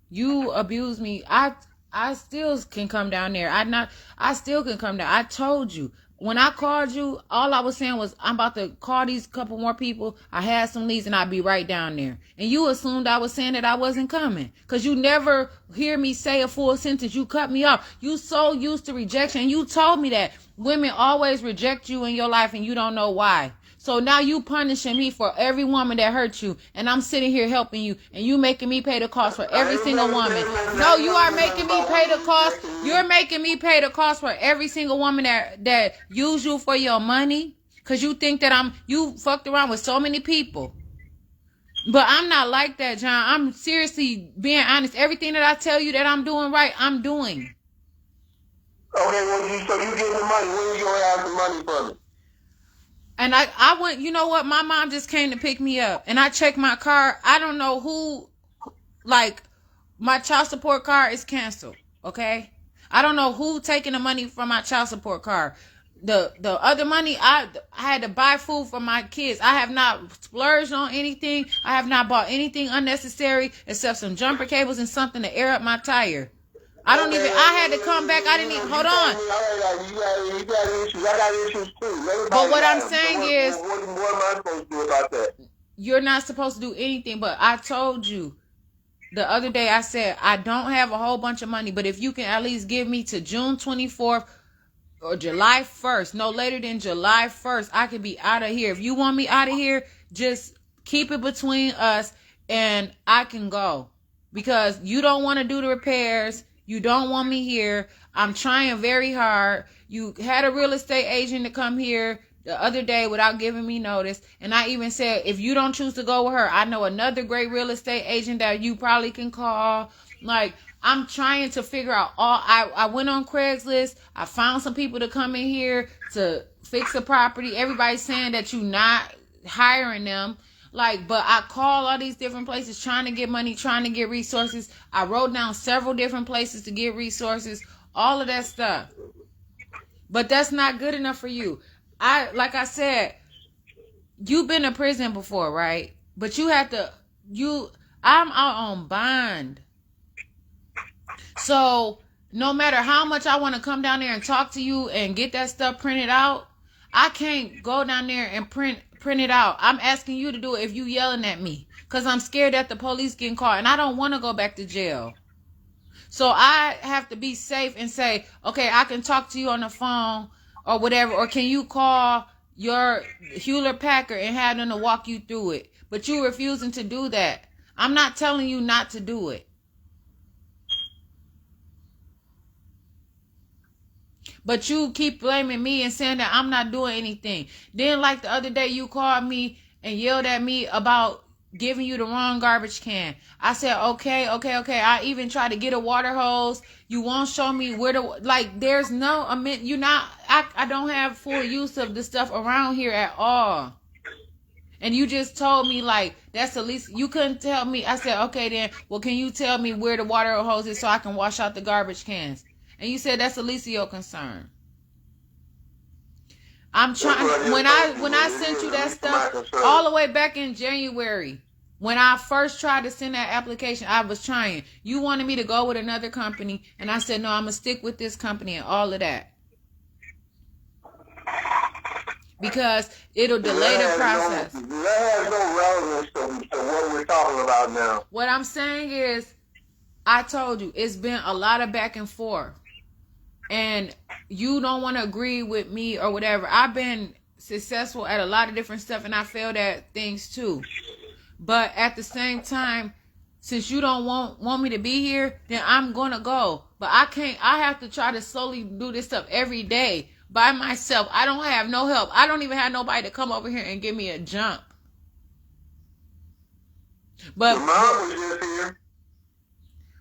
You abuse me. I still can come down there. I still can come down. I told you. When I called you, all I was saying was I'm about to call these couple more people. I had some leads and I'd be right down there. And you assumed I was saying that I wasn't coming. Cause you never hear me say a full sentence. You cut me off. You so used to rejection. And you told me that women always reject you in your life and you don't know why. So now you punishing me for every woman that hurt you, and I'm sitting here helping you, and you making me pay the cost for every single woman. No, you are making me pay the cost. You're making me pay the cost for every single woman that use you for your money, cause you think that you fucked around with so many people. But I'm not like that, John. I'm seriously being honest. Everything that I tell you that I'm doing right, I'm doing. Okay, well, so you getting the money. When are you gonna have the money for me? And I went, you know what? My mom just came to pick me up. And I checked my car. I don't know who, like, my child support card is canceled. Okay? I don't know who taking the money from my child support card. The other money, I had to buy food for my kids. I have not splurged on anything. I have not bought anything unnecessary except some jumper cables and something to air up my tire. I had to come back. I didn't even, hold on. You got issues. I got issues too. But what I'm saying is, what am I supposed to do about that? You're not supposed to do anything, but I told you the other day, I said, I don't have a whole bunch of money, but if you can at least give me to June 24th or July 1st, no later than July 1st, I can be out of here. If you want me out of here, just keep it between us and I can go. Because you don't want to do the repairs. You don't want me here. I'm trying very hard. You had a real estate agent to come here the other day without giving me notice. And I even said, if you don't choose to go with her, I know another great real estate agent that you probably can call. Like, I'm trying to figure out I went on Craigslist. I found some people to come in here to fix the property. Everybody's saying that you're not hiring them. Like, but I call all these different places trying to get money, trying to get resources. I wrote down several different places to get resources, all of that stuff. But that's not good enough for you. Like I said, you've been to prison before, right? But I'm out on bond. So no matter how much I want to come down there and talk to you and get that stuff printed out, I can't go down there and print it out. I'm asking you to do it if you yelling at me, because I'm scared that the police getting caught and I don't want to go back to jail. So I have to be safe and say, okay, I can talk to you on the phone or whatever, or can you call your Hewlett Packard and have them to walk you through it? But you refusing to do that. I'm not telling you not to do it. But you keep blaming me and saying that I'm not doing anything. Then, like the other day, you called me and yelled at me about giving you the wrong garbage can. I said, okay. I even tried to get a water hose. You won't show me where to, like, there's no, I don't have full use of the stuff around here at all. And you just told me, like, that's the least, you couldn't tell me. I said, okay then, well, can you tell me where the water hose is so I can wash out the garbage cans? And you said that's the least of your concern. I'm trying. When I sent you that stuff all the way back in January, when I first tried to send that application, I was trying. You wanted me to go with another company, and I said no, I'm gonna stick with this company and all of that because it'll delay the process. That has no relevance to what we're talking about now. What I'm saying is, I told you it's been a lot of back and forth. And you don't want to agree with me or whatever. I've been successful at a lot of different stuff and I failed at things too. But at the same time, since you don't want me to be here, then I'm going to go. But I have to try to slowly do this stuff every day by myself. I don't have no help. I don't even have nobody to come over here and give me a jump. But your mom was just here.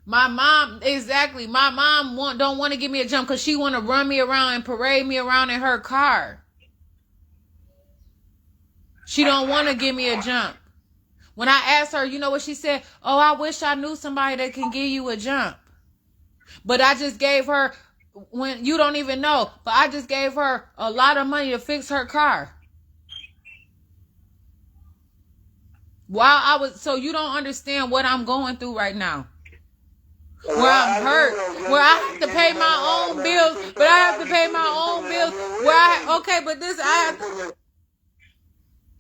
My mom, exactly. My mom don't want to give me a jump because she want to run me around and parade me around in her car. She don't want to give me a jump. When I asked her, you know what she said? Oh, I wish I knew somebody that can give you a jump. But I just gave her, when you don't even know, but I just gave her a lot of money to fix her car. So you don't understand what I'm going through right now. where I'm hurt, where I have to pay my own bills, but I have to pay my own bills.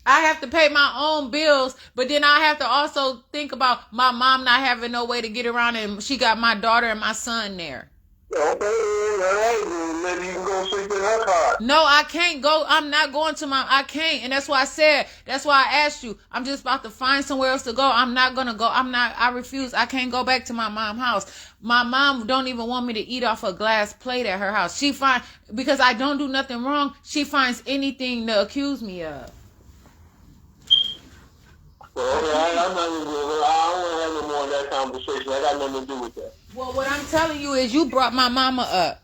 I have to pay my own bills, but then I have to also think about my mom not having no way to get around, and she got my daughter and my son there. Okay, all right, maybe you can go sleep in her car. No, I can't go. I'm not going to I can't. And that's why I asked you. I'm just about to find somewhere else to go. I'm not going to go. I refuse. I can't go back to my mom's house. My mom don't even want me to eat off a glass plate at her house. Because I don't do nothing wrong, she finds anything to accuse me of. Well, okay, I don't want to have no more of that conversation. I got nothing to do with that. Well, what I'm telling you is you brought my mama up.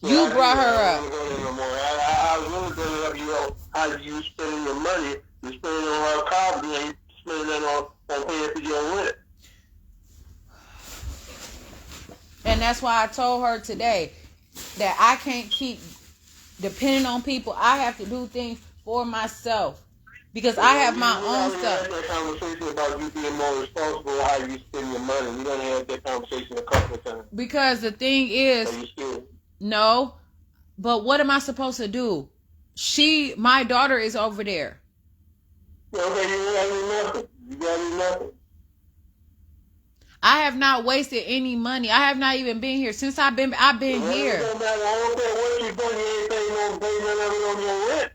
You brought her up. I was really going to help you out how you spending your money. You're spending it on her car, but you ain't spending it on paying for your rent. And that's why I told her today that I can't keep depending on people. I have to do things for myself. Because I have my own stuff. We had that conversation about you being more responsible how you spend your money. We done had that conversation a couple of times. Because the thing is, no, but what am I supposed to do? My daughter is over there. Okay, you got nothing. You got nothing. I have not wasted any money. I have not even been here since I've been here. It don't matter. I don't care what you do. You ain't paying no payment on your rent.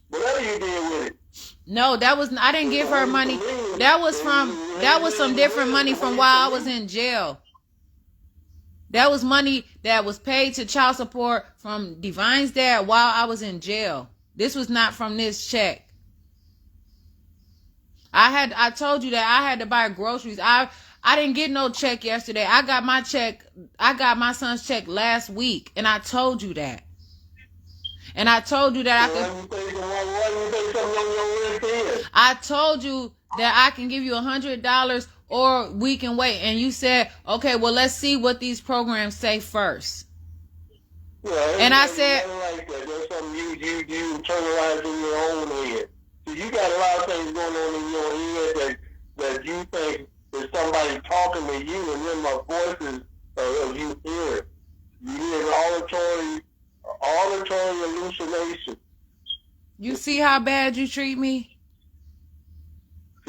Whatever you did with it. No, I didn't give her money. That was some different money from while I was in jail. That was money that was paid to child support from Divine's dad while I was in jail. This was not from this check. I told you that I had to buy groceries. I didn't get no check yesterday. I got my son's check last week, and I told you that. And I told you that I told you that I can give you $100 or we can wait. And you said, okay, well, let's see what these programs say first. Yeah, and I said, like that. There's something you internalize in your own head. So you got a lot of things going on in your head that you think is somebody talking to you, and then my voices of you hear it. You hear an auditory hallucination. You see how bad you treat me?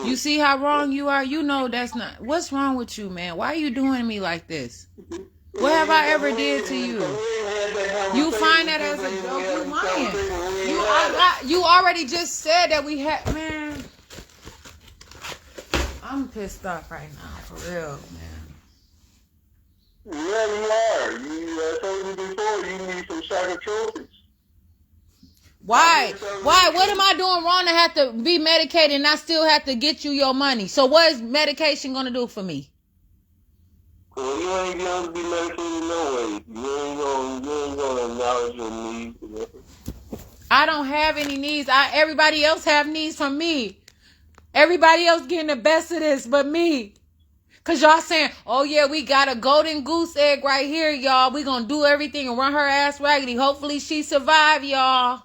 You see how wrong you are? You know that's not... What's wrong with you, man? Why are you doing me like this? What have I ever did to you? You find that as a joke? You lying. You already just said that we had... Man, I'm pissed off right now, for real, man. Yeah, you are. I told you before, you need some psychotropics. Why? What am I doing wrong to have to be medicated and I still have to get you your money? So what is medication going to do for me? Well, you ain't going to be medicated no way. You ain't going to acknowledge your needs. I don't have any needs. Everybody else have needs from me. Everybody else getting the best of this but me. Because y'all saying, oh yeah, we got a golden goose egg right here, y'all. We going to do everything and run her ass raggedy. Hopefully she survive, y'all.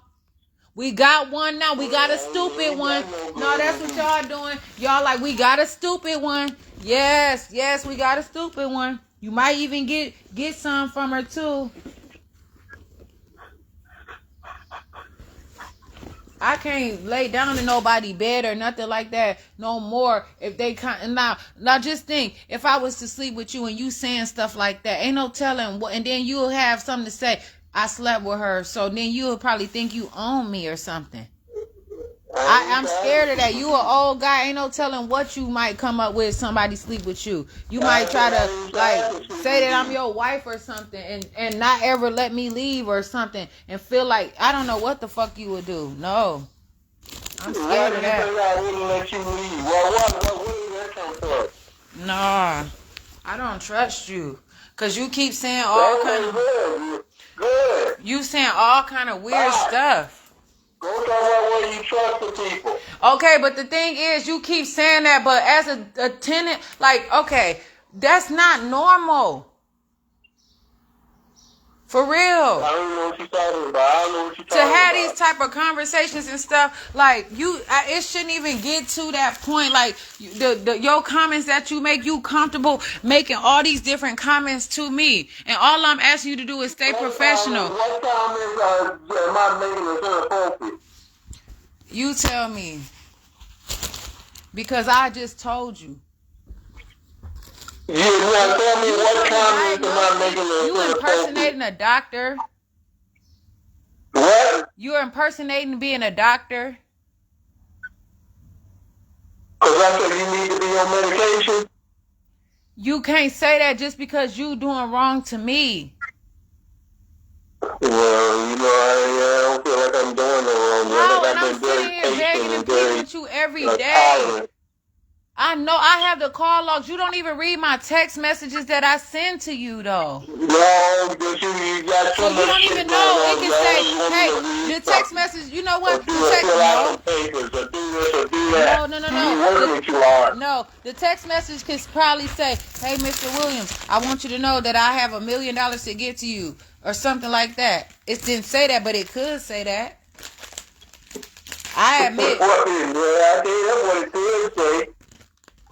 We got one now. We got a stupid one. No, that's what y'all doing. Y'all like, we got a stupid one. Yes, we got a stupid one. You might even get some from her too. I can't lay down in nobody's bed or nothing like that no more. If they now just think, if I was to sleep with you and you saying stuff like that, ain't no telling what, and then you'll have something to say. I slept with her, so then you'll probably think you own me or something. I'm scared of that. You an old guy, ain't no telling what you might come up with. Somebody sleep with you. You might try to say that I'm your wife or something, and not ever let me leave or something, and feel like I don't know what the fuck you would do. No, I'm scared of that. I wouldn't let you leave. What did that come from? Nah, I don't trust you, cause you keep saying all kind of. Good. You saying all kind of weird stuff. Go talk about where you trust the people. Okay, but the thing is, you keep saying that, but as a tenant, like, okay, that's not normal. For real. I don't know what you're talking about. I don't know what you're To talking have about. these type of conversations and stuff, like it shouldn't even get to that point. Like your comments that you make, you comfortable making all these different comments to me, and all I'm asking you to do is stay professional. What comments am I making that's inappropriate? You tell me, because I just told you. You now tell me what comments am I making that's You inappropriate? impersonating a doctor. What? You're impersonating being a doctor. Because I said you need to be on medication? You can't say that just because you doing wrong to me. Well, you know, I don't feel like I'm doing no wrong. No, Like and I'm I've been sitting very here begging patient and and pleading very with you every day. tolerant. I know I have the call logs. You don't even read my text messages that I send to you, though. No, because you got too So you much don't shit even going know. on. It can You say, always want me to hey, read the text something. message, you know Or what? do The text, fill out no. some papers, or do this, or do that. No. You working too hard. No, the text message could probably say, hey, Mr. Williams, I want you to know that I have $1 million to get to you, or something like that. It didn't say that, but it could say that. I admit. Well, I think that's what it could say.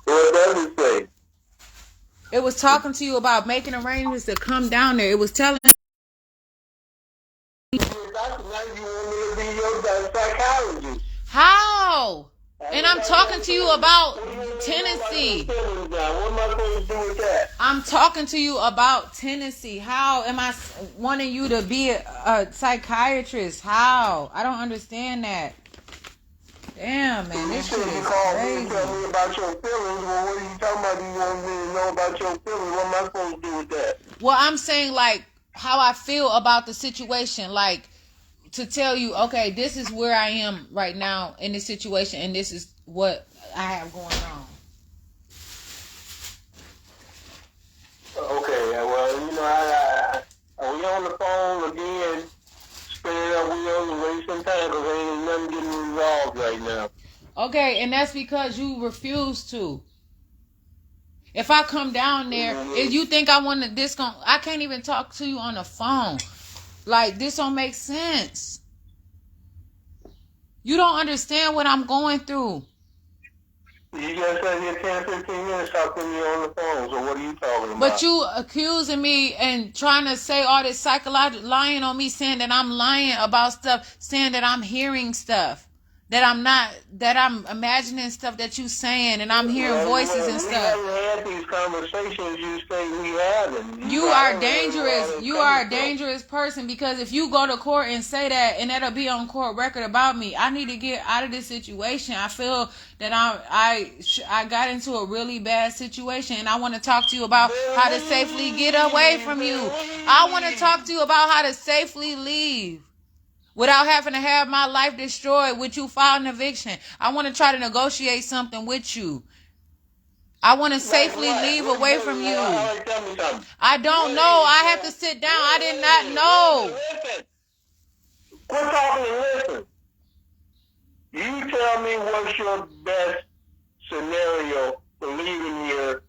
What does it say? It was talking to you about making arrangements to come down there. It was telling. Now you want me to be your psychologist. How? And I'm talking to you about Tennessee. What am I supposed to do with that? I'm talking to you about Tennessee. How am I wanting you to be a psychiatrist? How? I don't understand that. Damn, man, this shit is You called me and crazy. tell me about your feelings. Well, what are you talking about? You want me to know about your feelings. What am I supposed to do with that? Well, I'm saying, like, how I feel about the situation. Like, to tell you, okay, this is where I am right now in this situation, and this is what I have going on. Okay, well, you know, we on the phone again, spinning our wheels and wasting time because ain't nothing getting resolved right now. Okay, and that's because you refuse to. If I come down there, if you think I want to, I can't even talk to you on the phone. Like, this don't make sense. You don't understand what I'm going through. You just said you're 10, 15 minutes talking to me on the phone, so what are you talking about? But you accusing me and trying to say all this psychological lying on me, saying that I'm lying about stuff, saying that I'm hearing stuff, that I'm imagining stuff that you saying, and I'm hearing voices and stuff. We haven't had these conversations you say we haven't. You are dangerous. You are a dangerous person, because if you go to court and say that, and that'll be on court record about me, I need to get out of this situation. I feel that I got into a really bad situation, and I want to talk to you about how to safely get away from you. I want to talk to you about how to safely leave without having to have my life destroyed with you filing an eviction. I want to try to negotiate something with you. I want to safely leave away from you. I don't know. I have to sit down. I did not know. Listen. Quit talking and listen. You tell me what's your best scenario for leaving here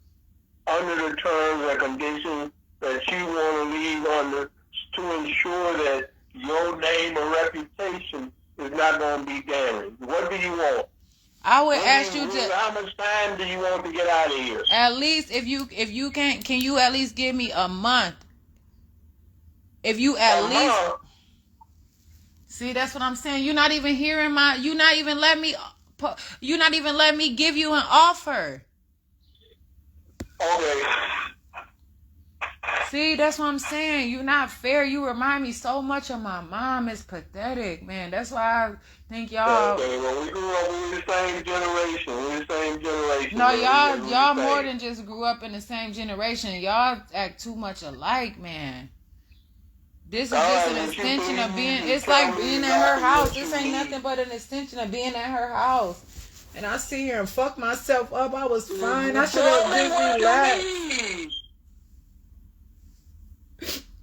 under the terms and conditions that you want to leave under to ensure that your name or reputation is not going to be damaged. What do you want? I would ask you to. How much time do you want to get out of here? At least if you can you at least give me a month? If you at least see, that's what I'm saying. You're not even hearing you're not even letting me give you an offer. Okay. See, that's what I'm saying. You're not fair. You remind me so much of my mom. It's pathetic, man. That's why I think y'all. Okay, well, we grew up in the same generation. We're the same generation. No, y'all more than just grew up in the same generation. Y'all act too much alike, man. This is just an extension of being. It's like being at her house. This ain't nothing but an extension of being at her house. And I sit here and fuck myself up. I was fine. I should have just relaxed.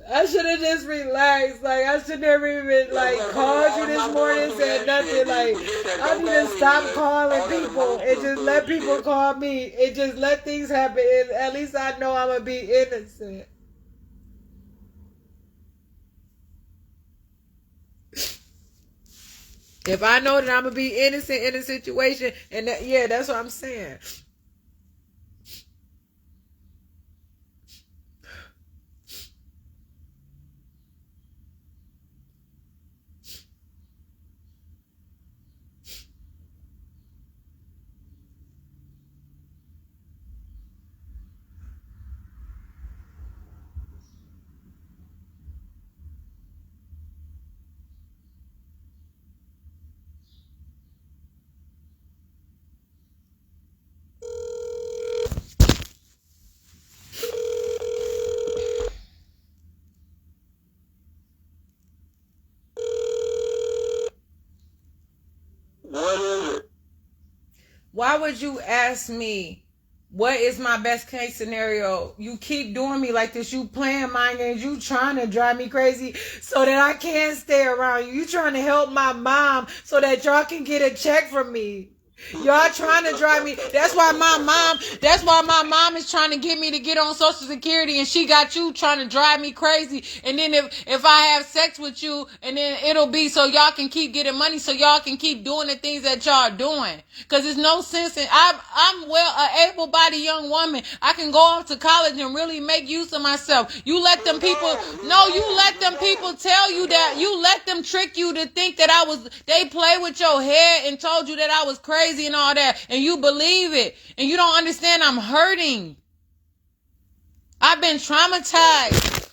I should have just relaxed. Like, I should never even, called you this morning, said nothing. Like, I need to stop calling people and just let people call me and just let things happen. And at least I know I'm going to be innocent. If I know that I'm gonna be innocent in a situation, and that, yeah, that's what I'm saying. What is it? Why would you ask me what is my best case scenario? You keep doing me like this. You playing mind games. You trying to drive me crazy so that I can't stay around you. You trying to help my mom so that y'all can get a check from me. Y'all trying to drive me. That's why my mom is trying to get me to get on Social Security, and she got you trying to drive me crazy. And then if I have sex with you, and then it'll be so y'all can keep getting money, so y'all can keep doing the things that y'all doing. Cause there's no sense in I'm an able-bodied young woman. I can go off to college and really make use of myself. You let them people tell you that. You let them trick you to think that they play with your head and told you that I was crazy and all that, and you believe it, and you don't understand I'm hurting. I've been traumatized.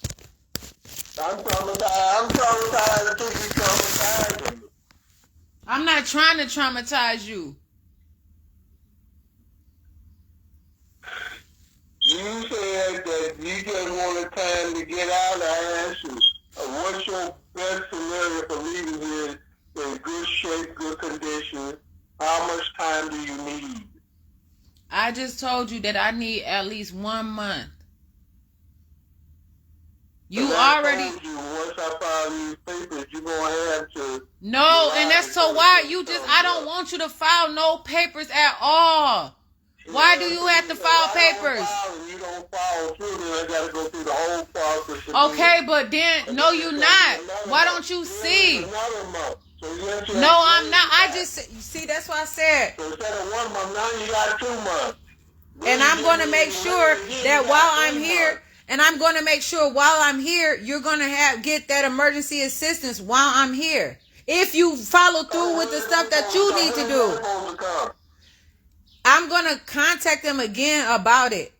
I'm traumatized. I'm traumatized. I think you're traumatized. I'm not trying to traumatize you. You said that you just wanted time to get out. I asked you, what's your best scenario for leaving here in good shape, good condition? How much time do you need? I just told you that I need at least 1 month. You already. Told you, once I file these papers, you're going to have to. No, and that's so why I don't want you to file no papers at all. Why do you have to file papers? You don't follow through, then I got to go through the whole process. Okay, but then, no, you're not. Why don't you see? Another month. No, I'm not. I just, see, that's what I said. So instead of 1 month, now you got 2 months. And I'm going to make sure that while I'm here, you're going to get that emergency assistance while I'm here. If you follow through with the stuff that you need to do. I'm going to contact them again about it.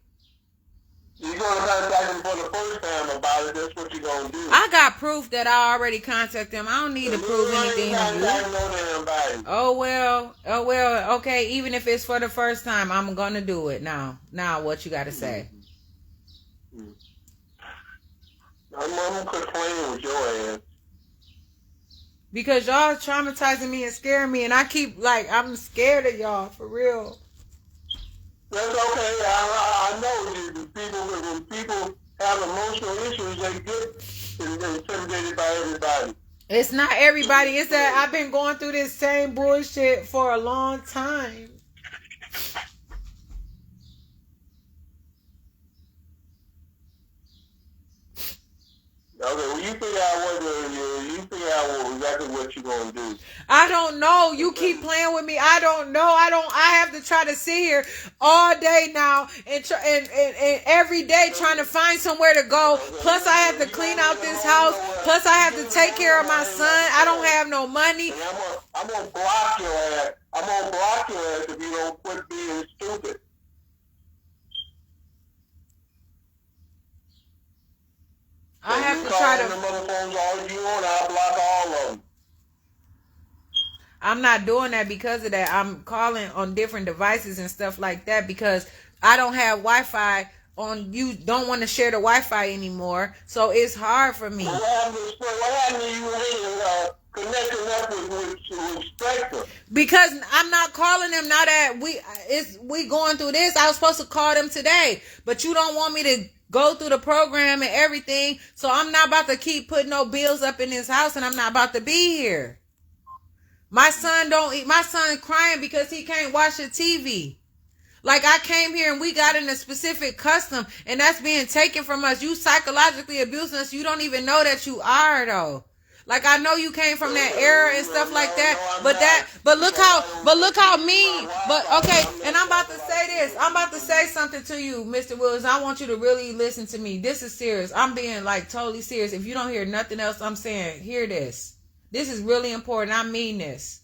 You're going to contact them for the first time about it. That's what you're going to do. I got proof that I already contacted them. I don't need to prove anything to you. Oh, well. Okay, even if it's for the first time, I'm going to do it now. Now, what you got to say? I'm complaining with your ass. Because y'all traumatizing me and scaring me, and I keep, I'm scared of y'all, for real. That's okay. I know when people have emotional issues, they get intimidated by everybody. It's not everybody. It's that I've been going through this same bullshit for a long time. Okay, well, you figure out exactly what you're going to do. I don't know. You keep playing with me. I don't know. I have to try to sit here all day now and every day trying to find somewhere to go. Plus, I have to clean out this house. Plus, I have to take care of my son. I don't have no money. I'm going to block your ass. I'm going to block your ass if you don't quit being stupid. I have to try to. The mother phones all you want, I'll block all of them. I'm not doing that because of that. I'm calling on different devices and stuff like that because I don't have Wi-Fi on. You don't want to share the Wi-Fi anymore, so it's hard for me. What happened to you connecting up with Spectrum? Because I'm not calling them now that we going through this. I was supposed to call them today, but you don't want me to go through the program and everything. So I'm not about to keep putting no bills up in this house, and I'm not about to be here. My son crying because he can't watch the TV. Like, I came here and we got in a specific custom, and that's being taken from us. You psychologically abusing us. You don't even know that you are, though. Like I know you came from that era and stuff like that, but look how mean. But okay, and I'm about to say this. I'm about to say something to you, Mr. Willis. I want you to really listen to me. This is serious. I'm being like totally serious. If you don't hear nothing else I'm saying, hear this. This is really important. I mean this.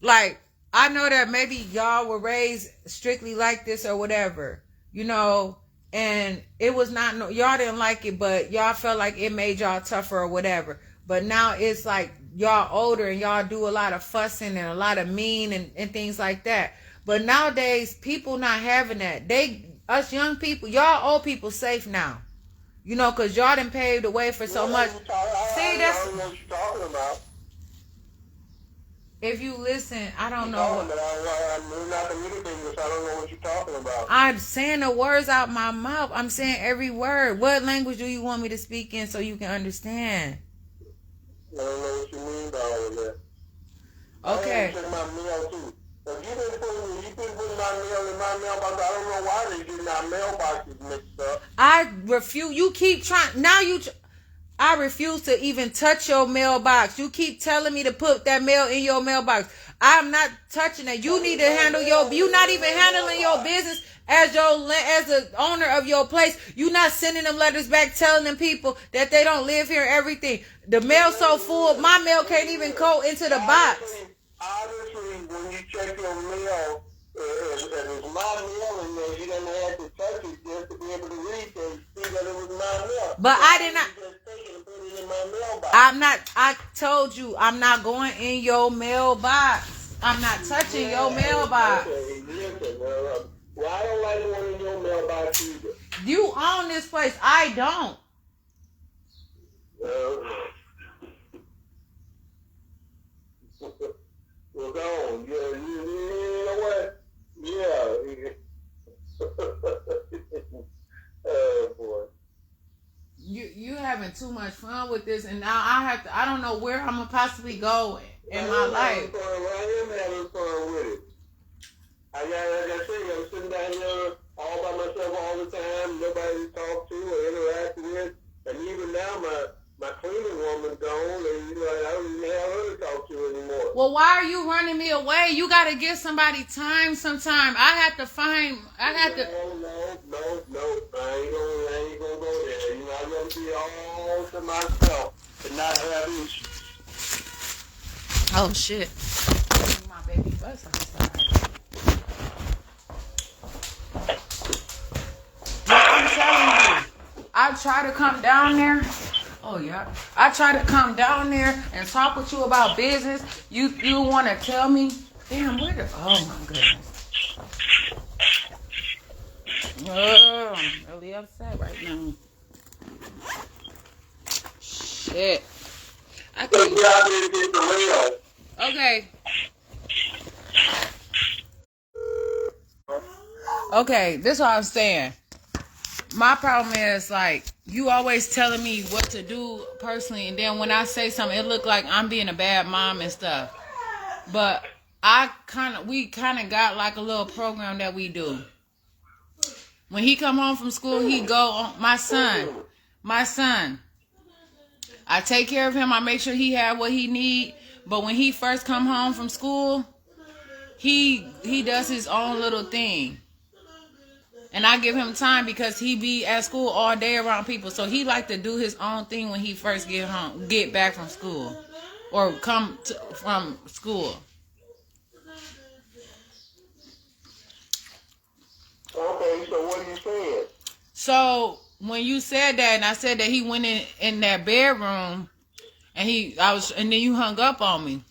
Like, I know that maybe y'all were raised strictly like this or whatever, you know, and it was not, y'all didn't like it, but y'all felt like it made y'all tougher or whatever. But now it's like y'all older and y'all do a lot of fussing and a lot of mean and things like that. But nowadays, people not having that. Us young people, y'all old people safe now. You know, because y'all done paved the way for so much. See, that's... what you're talking about. If you listen, I don't know. I'm not communicating this. I don't know what you're talking about. I'm saying the words out my mouth. I'm saying every word. What language do you want me to speak in so you can understand? I don't know what you mean by all of that. Okay. I check my mail too. If you've been putting my mail in my mailbox, I don't know why they getting our mailboxes mixed up. I refuse. You keep trying. Now I refuse to even touch your mailbox. You keep telling me to put that mail in your mailbox. I'm not touching it. You need to handle you're not even handling your business as the owner of your place. You not sending them letters back telling them people that they don't live here and everything. The mail's so full, my mail can't even go into the box. Obviously, when you check your mail, if it's my mail in there, you don't have to touch it just to be able to read it and see that it was my mail. But I did not. Just take it and put it in my mailbox. I told you, I'm not going in your mailbox. I'm not touching your mailbox. Okay, listen, well, I don't like the one in your mailbox either. You own this place. I don't. Well, go on. Yeah, you know what? Yeah. Oh, boy. You having too much fun with this, and now I don't know where I'm gonna possibly go in my life. I am having fun with it. Like I said, I'm sitting down here all by myself all the time, nobody to talk to or interact with, and even now my cleaning woman's gone, and I don't even have her to talk to anymore. Well, why are you running me away? You gotta give somebody time sometime. I have to. No, I ain't gonna go there. I'm gonna be all to myself and not have issues. Oh shit! My baby bus outside. Well, I'm telling you, I try to come down there. Oh yeah, I try to come down there and talk with you about business. You want to tell me? Damn, oh my goodness. Oh, I'm really upset right now. Shit. I can't. Okay. Okay, this is what I'm saying. My problem is, like, you always telling me what to do personally, and then when I say something, it look like I'm being a bad mom and stuff. But we kind of got like a little program that we do. When he come home from school, he go on, my son. I take care of him. I make sure he have what he need. But when he first come home from school, he does his own little thing. And I give him time because he be at school all day around people. So he like to do his own thing when he first get back from school or from school. Okay, so what are you saying? So when you said that, and I said that he went in that bedroom, and then you hung up on me.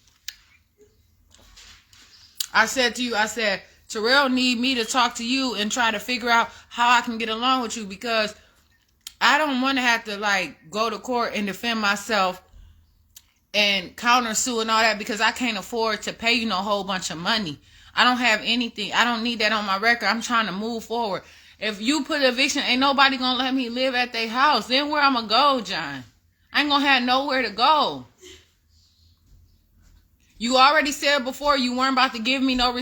I said to you, Terrell need me to talk to you and try to figure out how I can get along with you, because I don't want to have to like go to court and defend myself and countersue and all that, because I can't afford to pay you no whole bunch of money. I don't have anything. I don't need that on my record. I'm trying to move forward. If you put eviction, ain't nobody gonna let me live at their house. Then where I'm gonna go, John? I ain't gonna have nowhere to go. You already said before you weren't about to give me no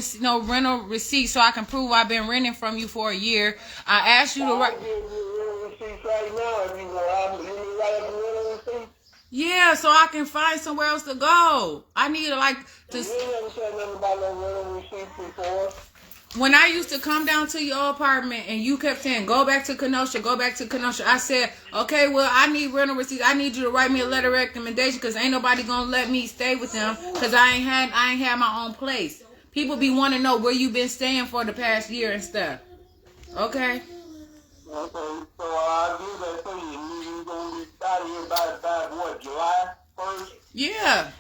rental receipt so I can prove I've been renting from you for a year. I asked you to write. I'll give you a rental receipt right now if you want. You need to write up a rental receipt? Yeah, so I can find somewhere else to go. I need like to. You never said nothing about no rental receipts before. When I used to come down to your apartment and you kept saying, go back to Kenosha, I said, okay, well, I need rental receipts. I need you to write me a letter of recommendation because ain't nobody going to let me stay with them because I ain't had my own place. People be wanting to know where you been staying for the past year and stuff. Okay? Okay, so I'll do that for you. You going to be out of here by what, July 1st? Yeah.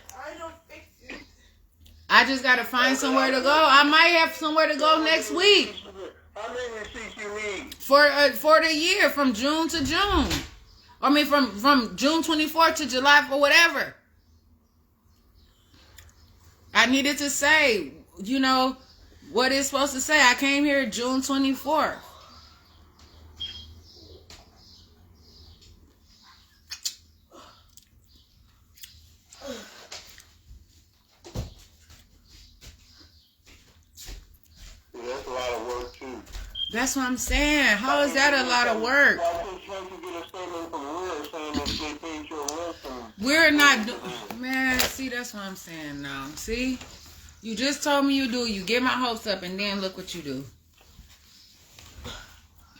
I just got to find somewhere to go. I might have somewhere to go next week. How many receipts you need? For the year, from June to June. I mean, from June 24th to July for whatever. I needed to say, what it's supposed to say. I came here June 24th. That's a lot of work, too. That's what I'm saying. How is that a lot of work? Why can't you get a statement from Weir saying that they paid your rent from... We're not man, see, that's what I'm saying now. See? You just told me you do. You get my hopes up, and then look what you do.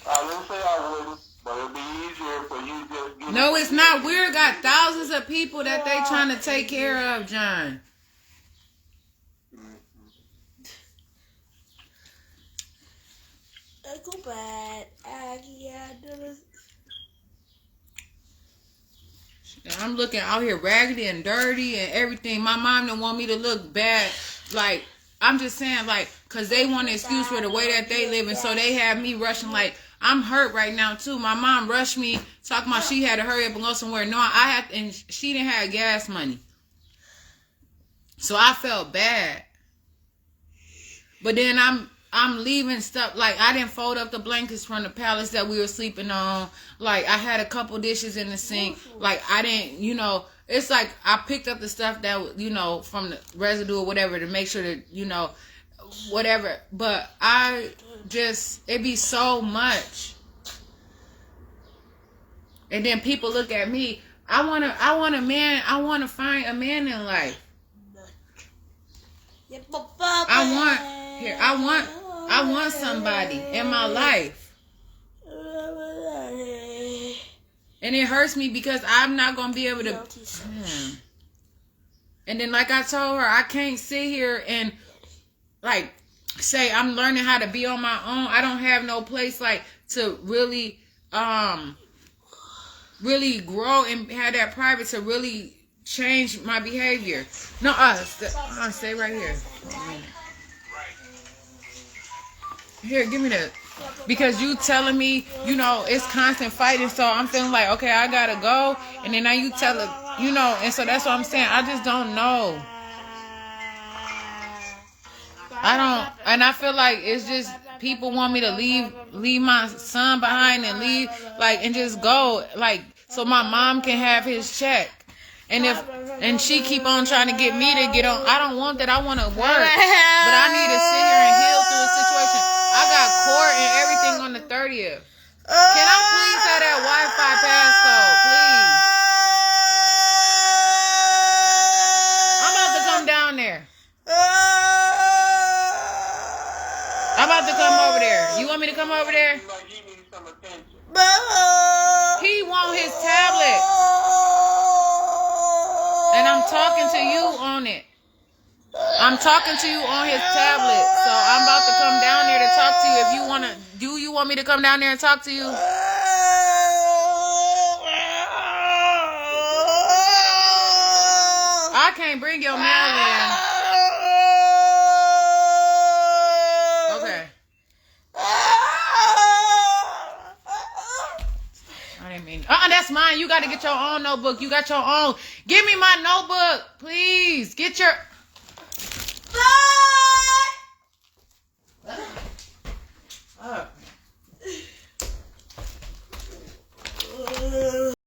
I didn't say I wouldn't, but it'd be easier for you just get... No, it's not. We're got thousands of people that they trying to take care of, John. I'm looking out here raggedy and dirty and everything. My mom don't want me to look bad. Like, I'm just saying, like, because they want an excuse for the way that they live. And so they have me rushing, like, I'm hurt right now, too. My mom rushed me, talking about she had to hurry up and go somewhere. No, and she didn't have gas money. So I felt bad. But then I'm leaving stuff, like, I didn't fold up the blankets from the pallets that we were sleeping on. Like, I had a couple dishes in the sink. Like, I didn't, it's like I picked up the stuff that, from the residue or whatever to make sure that, whatever. But it be so much. And then people look at me. I want to find a man in life. I want somebody in my life. And it hurts me because I'm not going to be able to. And then, like I told her, I can't sit here and, like, say I'm learning how to be on my own. I don't have no place, like, to really grow and have that private to really change my behavior. No, stay right here. Here, give me that. Because you telling me, it's constant fighting, so I'm feeling like, okay, I gotta go. And then now you tell it, and so that's what I'm saying. I just don't know. And I feel like it's just people want me to leave my son behind and leave, like, and just go, like, so my mom can have his check. And she keep on trying to get me to get on. I don't want that. I want to work. But I need to sit here and heal through a situation. I got court and everything on the 30th. Can I please have that Wi-Fi passcode, please? I'm about to come down there. I'm about to come over there. You want me to come over there? He want his tablet. And I'm talking to you on it. I'm talking to you on his tablet. So I'm about to come down there to talk to you. If you want to, do you want me to come down there and talk to you? I can't bring your mail in. Okay. I didn't mean. That's mine. You got to get your own notebook. You got your own. Give me my notebook, please. Get your.